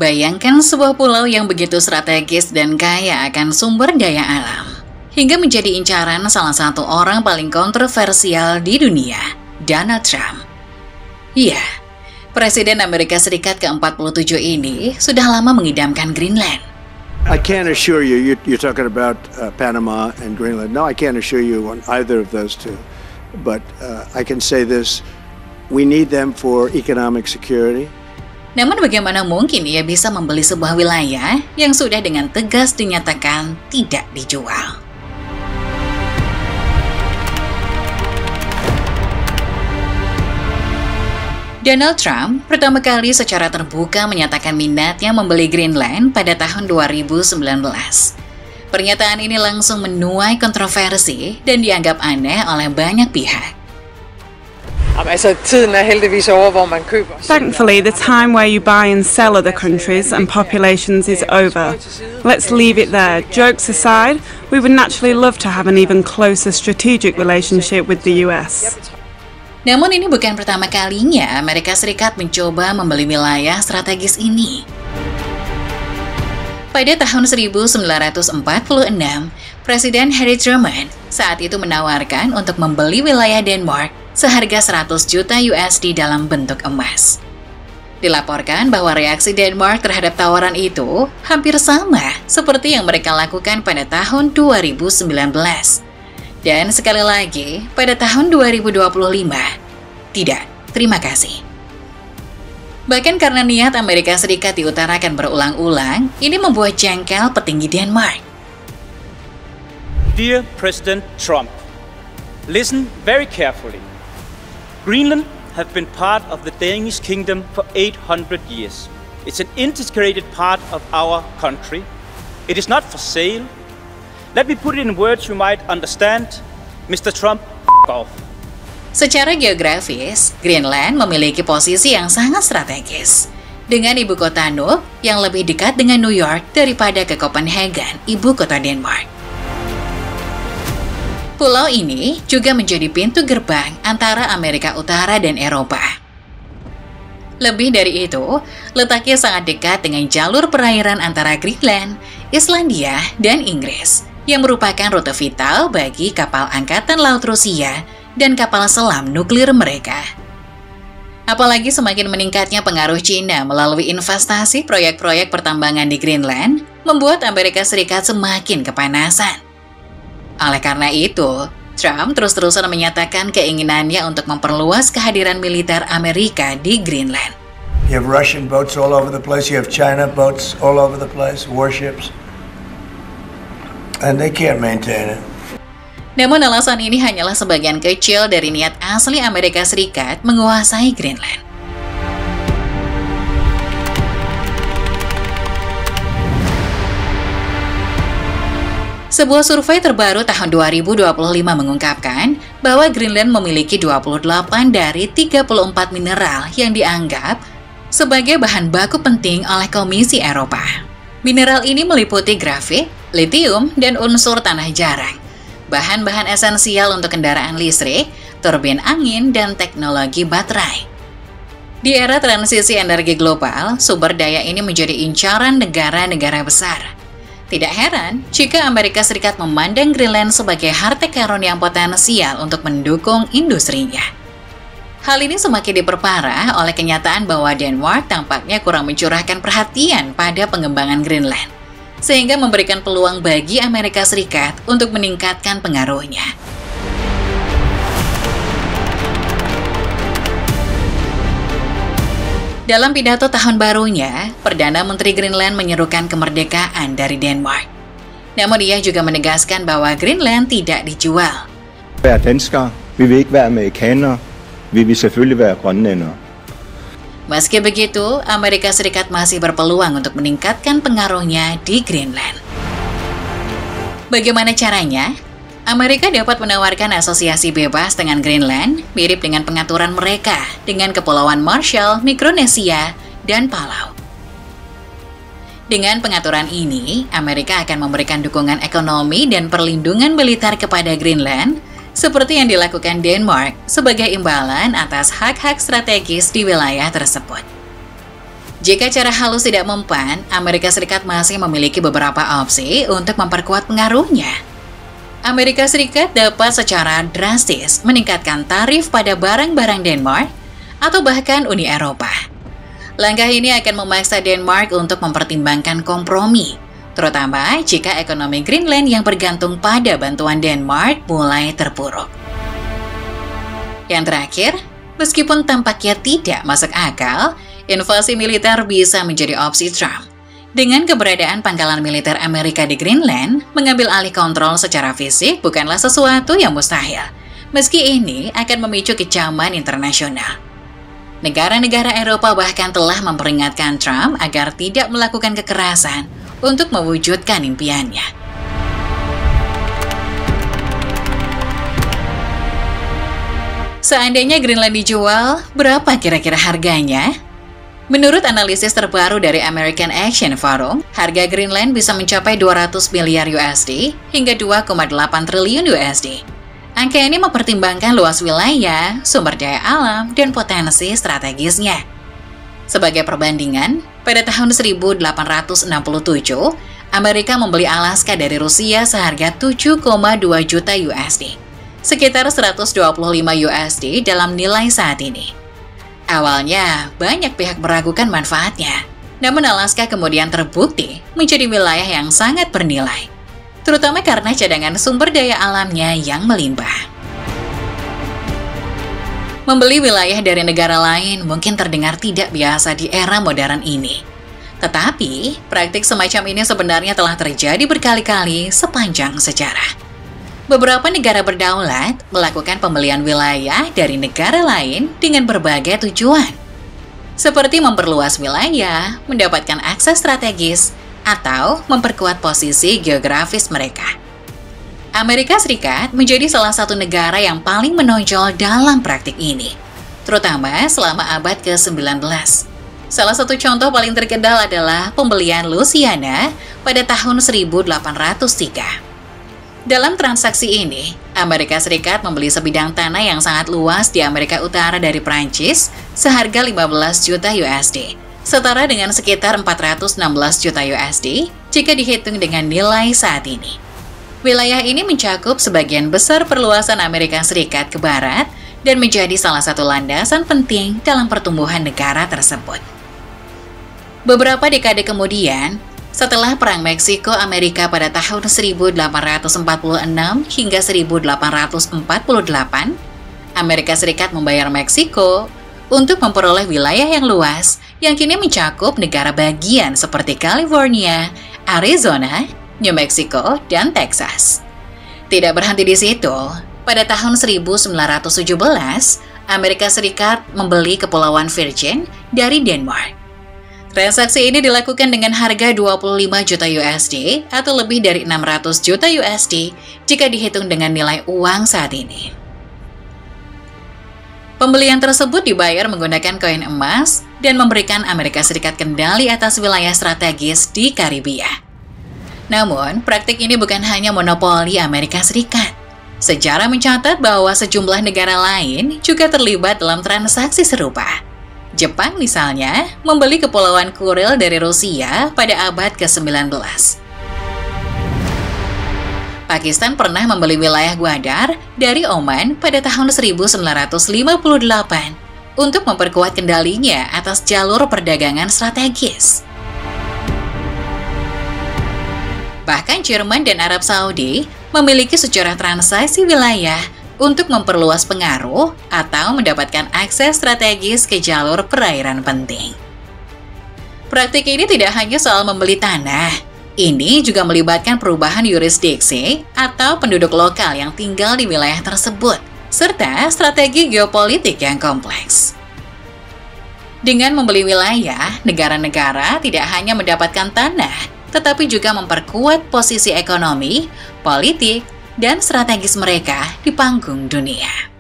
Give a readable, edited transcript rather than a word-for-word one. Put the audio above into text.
Bayangkan sebuah pulau yang begitu strategis dan kaya akan sumber daya alam, hingga menjadi incaran salah satu orang paling kontroversial di dunia, Donald Trump. Iya, Presiden Amerika Serikat ke-47 ini sudah lama mengidamkan Greenland. I can't assure you, you're talking about Panama and Greenland. No, I can't assure you on either of those two. But I can say this, we need them for economic security. Namun bagaimana mungkin ia bisa membeli sebuah wilayah yang sudah dengan tegas dinyatakan tidak dijual? Donald Trump pertama kali secara terbuka menyatakan minatnya membeli Greenland pada tahun 2019. Pernyataan ini langsung menuai kontroversi dan dianggap aneh oleh banyak pihak. Thankfully, the time where you buy and sell other countries and populations is over. Let's leave it there. Jokes aside, we would naturally love to have an even closer strategic relationship with the US. Namun ini bukan pertama kalinya Amerika Serikat mencoba membeli wilayah strategis ini. Pada tahun 1946, Presiden Harry Truman saat itu menawarkan untuk membeli wilayah Denmark seharga 100 juta USD dalam bentuk emas. Dilaporkan bahwa reaksi Denmark terhadap tawaran itu hampir sama seperti yang mereka lakukan pada tahun 2019. Dan sekali lagi, pada tahun 2025, tidak, terima kasih. Bahkan karena niat Amerika Serikat diutarakan berulang-ulang, ini membuat jengkel petinggi Denmark. Dear President Trump, listen very carefully. Greenland have been part of the Danish kingdom for 800 years. It's an integrated part of our country. It is not for sale. Let me put it in words you might understand. Mr. Trump, f*** off. Secara geografis, Greenland memiliki posisi yang sangat strategis, dengan ibu kota Nuuk yang lebih dekat dengan New York daripada ke Copenhagen, ibu kota Denmark. Pulau ini juga menjadi pintu gerbang antara Amerika Utara dan Eropa. Lebih dari itu, letaknya sangat dekat dengan jalur perairan antara Greenland, Islandia, dan Inggris, yang merupakan rute vital bagi kapal Angkatan Laut Rusia dan kapal selam nuklir mereka. Apalagi semakin meningkatnya pengaruh Cina melalui investasi proyek-proyek pertambangan di Greenland, membuat Amerika Serikat semakin kepanasan. Oleh karena itu, Trump terus-terusan menyatakan keinginannya untuk memperluas kehadiran militer Amerika di Greenland. You have Russian boats all over the place, you have China boats all over the place, warships, and they can't maintain it. Namun alasan ini hanyalah sebagian kecil dari niat asli Amerika Serikat menguasai Greenland. Sebuah survei terbaru tahun 2025 mengungkapkan bahwa Greenland memiliki 28 dari 34 mineral yang dianggap sebagai bahan baku penting oleh Komisi Eropa. Mineral ini meliputi grafit, litium, dan unsur tanah jarang, bahan-bahan esensial untuk kendaraan listrik, turbin angin, dan teknologi baterai. Di era transisi energi global, sumber daya ini menjadi incaran negara-negara besar. Tidak heran jika Amerika Serikat memandang Greenland sebagai harta karun yang potensial untuk mendukung industrinya. Hal ini semakin diperparah oleh kenyataan bahwa Denmark tampaknya kurang mencurahkan perhatian pada pengembangan Greenland, sehingga memberikan peluang bagi Amerika Serikat untuk meningkatkan pengaruhnya. Dalam pidato tahun barunya, Perdana Menteri Greenland menyerukan kemerdekaan dari Denmark. Namun ia juga menegaskan bahwa Greenland tidak dijual. Være danskere, vi vil ikke være amerikanere, vi vil selvfølgelig være grønlændere. Meski begitu, Amerika Serikat masih berpeluang untuk meningkatkan pengaruhnya di Greenland. Bagaimana caranya? Amerika dapat menawarkan asosiasi bebas dengan Greenland, mirip dengan pengaturan mereka dengan Kepulauan Marshall, Mikronesia, dan Palau. Dengan pengaturan ini, Amerika akan memberikan dukungan ekonomi dan perlindungan militer kepada Greenland, seperti yang dilakukan Denmark sebagai imbalan atas hak-hak strategis di wilayah tersebut. Jika cara halus tidak mempan, Amerika Serikat masih memiliki beberapa opsi untuk memperkuat pengaruhnya. Amerika Serikat dapat secara drastis meningkatkan tarif pada barang-barang Denmark atau bahkan Uni Eropa. Langkah ini akan memaksa Denmark untuk mempertimbangkan kompromi, terutama jika ekonomi Greenland yang bergantung pada bantuan Denmark mulai terpuruk. Yang terakhir, meskipun tampaknya tidak masuk akal, invasi militer bisa menjadi opsi Trump. Dengan keberadaan pangkalan militer Amerika di Greenland, mengambil alih kontrol secara fisik bukanlah sesuatu yang mustahil, meski ini akan memicu kecaman internasional. Negara-negara Eropa bahkan telah memperingatkan Trump agar tidak melakukan kekerasan untuk mewujudkan impiannya. Seandainya Greenland dijual, berapa kira-kira harganya? Menurut analisis terbaru dari American Action Forum, harga Greenland bisa mencapai 200 miliar USD hingga 2,8 triliun USD. Angka ini mempertimbangkan luas wilayah, sumber daya alam, dan potensi strategisnya. Sebagai perbandingan, pada tahun 1867, Amerika membeli Alaska dari Rusia seharga 7,2 juta USD, sekitar 125 USD dalam nilai saat ini. Awalnya, banyak pihak meragukan manfaatnya, namun Alaska kemudian terbukti menjadi wilayah yang sangat bernilai, terutama karena cadangan sumber daya alamnya yang melimpah. Membeli wilayah dari negara lain mungkin terdengar tidak biasa di era modern ini. Tetapi, praktik semacam ini sebenarnya telah terjadi berkali-kali sepanjang sejarah. Beberapa negara berdaulat melakukan pembelian wilayah dari negara lain dengan berbagai tujuan, seperti memperluas wilayah, mendapatkan akses strategis, atau memperkuat posisi geografis mereka. Amerika Serikat menjadi salah satu negara yang paling menonjol dalam praktik ini, terutama selama abad ke-19. Salah satu contoh paling terkenal adalah pembelian Louisiana pada tahun 1803. Dalam transaksi ini, Amerika Serikat membeli sebidang tanah yang sangat luas di Amerika Utara dari Prancis seharga 15 juta USD, setara dengan sekitar 416 juta USD jika dihitung dengan nilai saat ini. Wilayah ini mencakup sebagian besar perluasan Amerika Serikat ke barat dan menjadi salah satu landasan penting dalam pertumbuhan negara tersebut. Beberapa dekade kemudian, setelah Perang Meksiko-Amerika pada tahun 1846 hingga 1848, Amerika Serikat membayar Meksiko untuk memperoleh wilayah yang luas yang kini mencakup negara bagian seperti California, Arizona, New Mexico, dan Texas. Tidak berhenti di situ, pada tahun 1917, Amerika Serikat membeli Kepulauan Virgin dari Denmark. Transaksi ini dilakukan dengan harga 25 juta USD atau lebih dari 600 juta USD jika dihitung dengan nilai uang saat ini. Pembelian tersebut dibayar menggunakan koin emas dan memberikan Amerika Serikat kendali atas wilayah strategis di Karibia. Namun, praktik ini bukan hanya monopoli Amerika Serikat. Sejarah mencatat bahwa sejumlah negara lain juga terlibat dalam transaksi serupa. Jepang misalnya membeli Kepulauan Kuril dari Rusia pada abad ke-19. Pakistan pernah membeli wilayah Gwadar dari Oman pada tahun 1958 untuk memperkuat kendalinya atas jalur perdagangan strategis. Bahkan Jerman dan Arab Saudi memiliki sejarah transaksi wilayah untuk memperluas pengaruh atau mendapatkan akses strategis ke jalur perairan penting. Praktik ini tidak hanya soal membeli tanah, ini juga melibatkan perubahan yurisdiksi atau penduduk lokal yang tinggal di wilayah tersebut, serta strategi geopolitik yang kompleks. Dengan membeli wilayah, negara-negara tidak hanya mendapatkan tanah, tetapi juga memperkuat posisi ekonomi, politik, dan strategis mereka di panggung dunia.